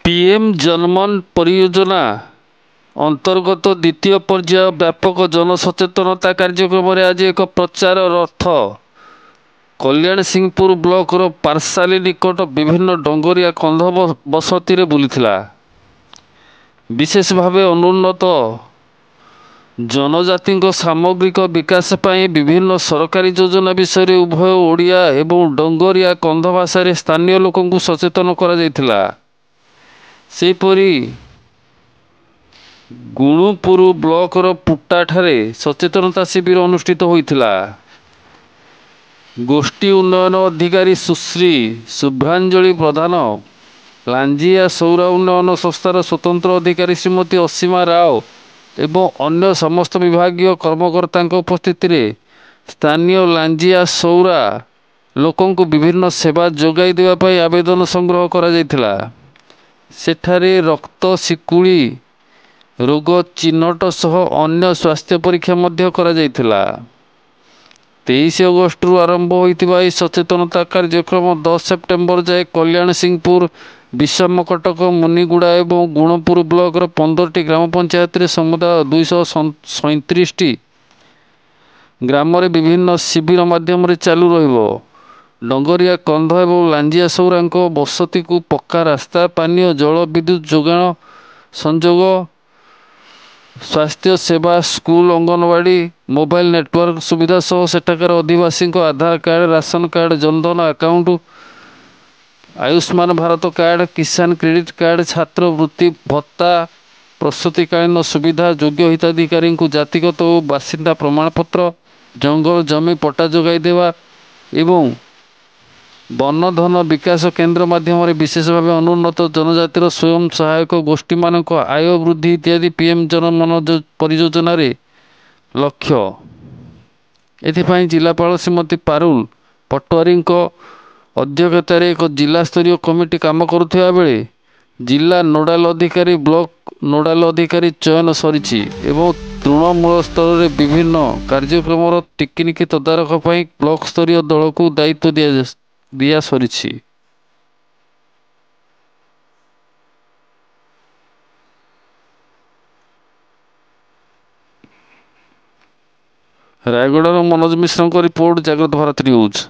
PM जनमन परियोजना अंतर्गत द्वितीय पर्याय व्यापक जनसचेतनता कार्यक्रम आज एक प्रचार रथ कल्याण सिंहपुर ब्लॉकर पारसाली निकट विभिन्न डंगरिया कंध बसती बुलीथिला। विशेष भाव अनुन्नत जनजाति सामग्रिक विकास ପାଇଁ विभिन्न सरकारी योजना विषय उभय ओडिया एवं डंगरिया कंध भाषा स्थानीय लोकंकु सचेतन करा जायथिला। सेपरी गुणुपुर ब्लॉकर पुट्टा ठारे सचेतनता शिविर अनुष्ठित होइथिला। गोष्ठी उन्नयन अधिकारी सुश्री शुभ्रांजलि प्रधान, लांजिया सौरा उन्नयन संस्थार स्वतंत्र अधिकारी श्रीमती असीमा राव एवं अन्य समस्त विभागीय कर्मकर्ता उपस्थिति रे स्थानीय लांजिया सौरा लोकंकु विभिन्न सेवा जोगाई देवा पई आवेदन संग्रह करा जायथिला। सेठारे रक्त शिकुड़ी रोग चिन्हट सह अन्य स्वास्थ्य परीक्षा मध्य करा जायथिला। 23 अगस्त आरंभ होइतिबा एही सचेतनता कार्यक्रम 10 सेप्टेम्बर जाए कल्याण सिंहपुर, विषम कटक, मुनिगुड़ा एवं गुणपुर ब्लॉक 15टी ग्राम पंचायत रे समुदाय 237टी ग्राम रे विभिन्न शिविर माध्यम रे चालू रहिबो। डंगरिया कंध एवं लांजिया सौरांक बसती को पक्का रास्ता, पानीय जल, विद्युत जोगाण संजोग, स्वास्थ्य सेवा, स्कूल, अंगनवाड़ी, मोबाइल नेटवर्क सुविधा सह सेठाकार आदिवासी Aadhaar card, ration card, Jan Dhan account, Ayushman Bharat card, Kisan credit card, छात्रवृत्ति भत्ता, प्रसूतिकालीन सुविधा, योग्य हिताधिकारी को जातिगत और बासिंदा प्रमाणपत्र, जंगल जमी पट्टा जोगाई देवा एवं बनधन विकास केंद्र माध्यम विशेष भाव अनुन्नत जनजातिर स्वयं सहायक गोष्ठी मान आय वृद्धि इत्यादि पीएम जनमन परियोजना रे लक्ष्य। एथिपाई जिलापाल श्रीमती पारुल पटवारी अध्यक्षतार एक जिला स्तरीय कमिटी काम करुवा बेले जिला नोडाल अधिकारी, ब्लॉक नोडाल अधिकारी चयन सरी एवं तृणमूल स्तर में विभिन्न कार्यक्रम टिकिनिकी तदारख पर ब्लॉक स्तरीय दल को दायित्व दिया सरी। रायगढ़ मनोज मिश्र रिपोर्ट, जागृत भारत न्यूज।